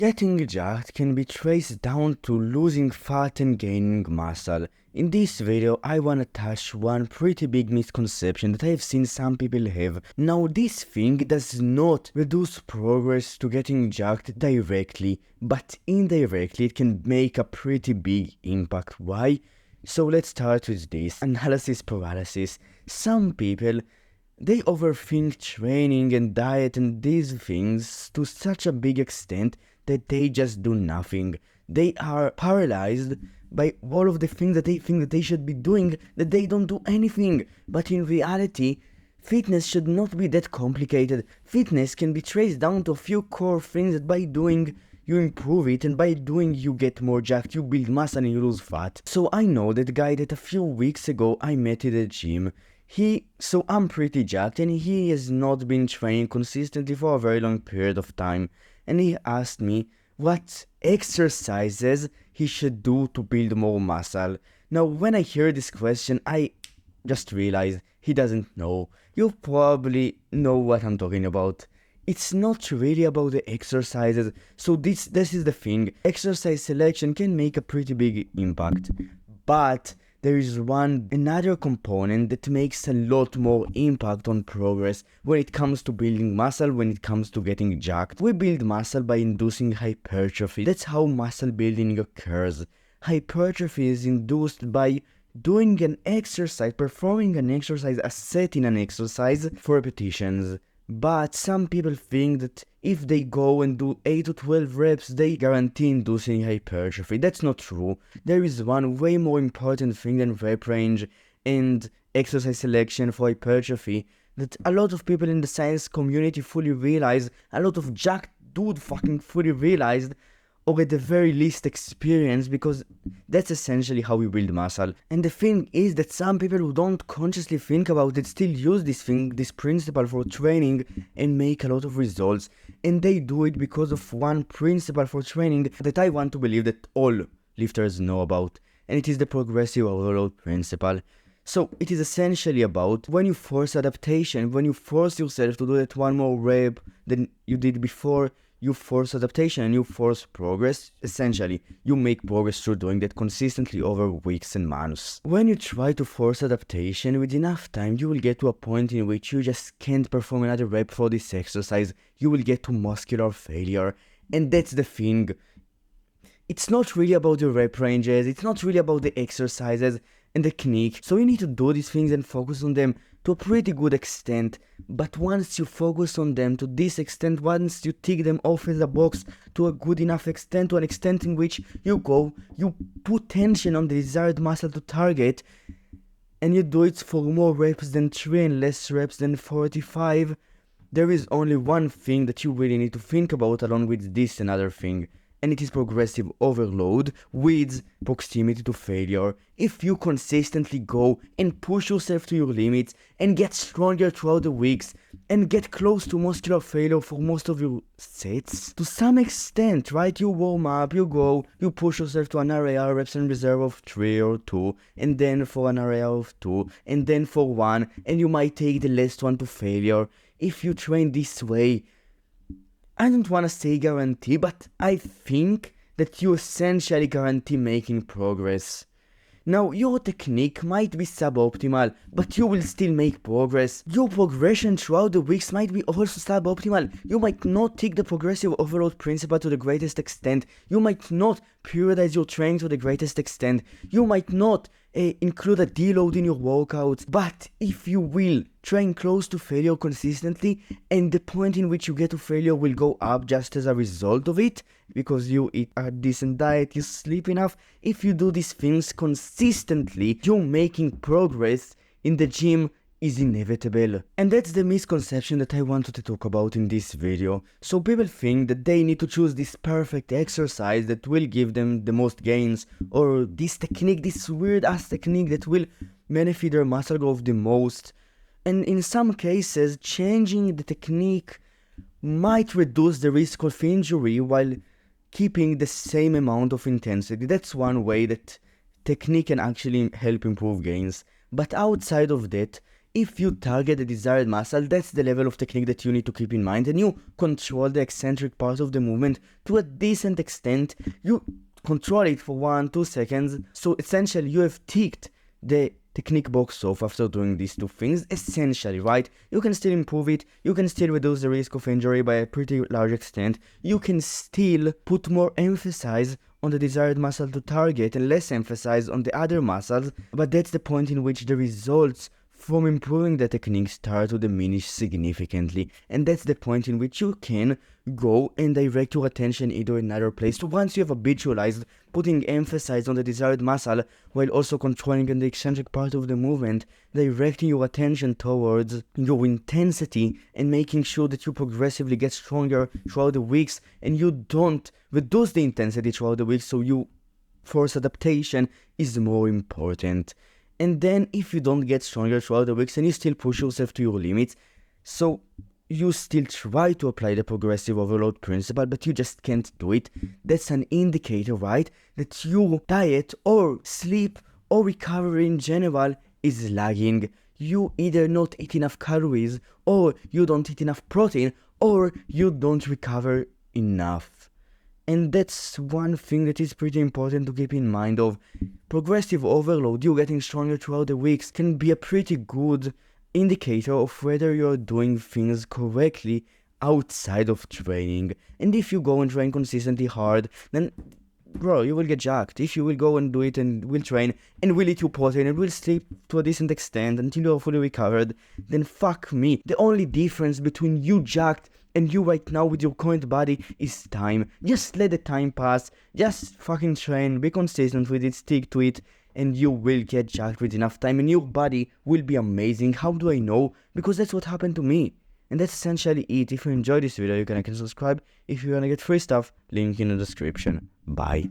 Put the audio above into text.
Getting jacked can be traced down to losing fat and gaining muscle. In this video, I wanna touch one pretty big misconception that I've seen some people have. Now, this thing does not reduce progress to getting jacked directly, but indirectly it can make a pretty big impact. Why? So let's start with this. Analysis paralysis. Some people, they overthink training and diet and these things to such a big extent that they just do nothing. They are paralyzed by all of the things that they think that they should be doing, that they don't do anything. But in reality, fitness should not be that complicated. Fitness can be traced down to a few core things that by doing, you improve it, and by doing you get more jacked, you build muscle and you lose fat. So I know that guy that a few weeks ago I met at the gym. So I'm pretty jacked and he has not been training consistently for a very long period of time. And he asked me what exercises he should do to build more muscle. Now, when I hear this question, I just realized he doesn't know. You probably know what I'm talking about. It's not really about the exercises. So this is the thing. Exercise selection can make a pretty big impact. But there is another component that makes a lot more impact on progress when it comes to building muscle, when it comes to getting jacked. We build muscle by inducing hypertrophy. That's how muscle building occurs. Hypertrophy is induced by doing an exercise, performing an exercise, a set in an exercise for repetitions. But some people think that if they go and do 8 to 12 reps, they guarantee inducing hypertrophy. That's not true. There is one way more important thing than rep range and exercise selection for hypertrophy that a lot of people in the science community fully realize, a lot of jacked dude fucking fully realized, or at the very least experience, because that's essentially how we build muscle. And the thing is that some people who don't consciously think about it still use this principle for training and make a lot of results. And they do it because of one principle for training that I want to believe that all lifters know about. And it is the progressive overload principle. So it is essentially about when you force adaptation, when you force yourself to do that one more rep than you did before, you force adaptation and you force progress. Essentially, you make progress through doing that consistently over weeks and months. When you try to force adaptation with enough time, you will get to a point in which you just can't perform another rep for this exercise. You will get to muscular failure. And that's the thing. It's not really about the rep ranges, it's not really about the exercises and the technique. So you need to do these things and focus on them to a pretty good extent. But once you focus on them to this extent, once you tick them off as a box to a good enough extent, to an extent in which you put tension on the desired muscle to target, and you do it for more reps than 3 and less reps than 45, there is only one thing that you really need to think about along with this another thing. And it is progressive overload with proximity to failure. If you consistently go and push yourself to your limits and get stronger throughout the weeks and get close to muscular failure for most of your sets, to some extent, right? You warm up, you go, you push yourself to an area reps and reserve of 3 or 2, and then for an area of 2, and then for 1, and you might take the last one to failure. If you train this way, I don't want to say guarantee, but I think that you essentially guarantee making progress. Now, your technique might be suboptimal, but you will still make progress. Your progression throughout the weeks might be also suboptimal. You might not take the progressive overload principle to the greatest extent. You might not periodize your training to the greatest extent. You might not include a deload in your workouts. But if you will train close to failure consistently, and the point in which you get to failure will go up just as a result of it, because you eat a decent diet, you sleep enough, if you do these things consistently, you're making progress in the gym is inevitable. And that's the misconception that I wanted to talk about in this video. So people think that they need to choose this perfect exercise that will give them the most gains, or this technique, this weird ass technique that will benefit their muscle growth the most. And in some cases, changing the technique might reduce the risk of injury while keeping the same amount of intensity. That's one way that technique can actually help improve gains. But outside of that, if you target the desired muscle, that's the level of technique that you need to keep in mind, and you control the eccentric part of the movement to a decent extent. You control it for 1-2 seconds, so essentially you have ticked the technique box off after doing these two things, essentially, right? You can still improve it, you can still reduce the risk of injury by a pretty large extent, you can still put more emphasis on the desired muscle to target and less emphasis on the other muscles, but that's the point in which the results from improving the technique start to diminish significantly, and that's the point in which you can go and direct your attention either in another place. So once you have habitualized putting emphasis on the desired muscle while also controlling the eccentric part of the movement, directing your attention towards your intensity and making sure that you progressively get stronger throughout the weeks, and you don't reduce the intensity throughout the weeks, so you force adaptation is more important. And then if you don't get stronger throughout the weeks and you still push yourself to your limits, so you still try to apply the progressive overload principle, but you just can't do it, that's an indicator, right, that your diet or sleep or recovery in general is lagging. You either not eat enough calories, or you don't eat enough protein, or you don't recover enough. And that's one thing that is pretty important to keep in mind of. Progressive overload, you getting stronger throughout the weeks, can be a pretty good indicator of whether you're doing things correctly outside of training. And if you go and train consistently hard, then bro, you will get jacked. If you will go and do it and will train and will eat your protein and will sleep to a decent extent until you're fully recovered, then fuck me. The only difference between you jacked and you right now with your current body is time. Just let the time pass, just fucking train, be consistent with it, stick to it, and you will get jacked with enough time and your body will be amazing. How do I know? Because that's what happened to me. And that's essentially it. If you enjoyed this video, you can subscribe. If you wanna get free stuff, link in the description. Bye.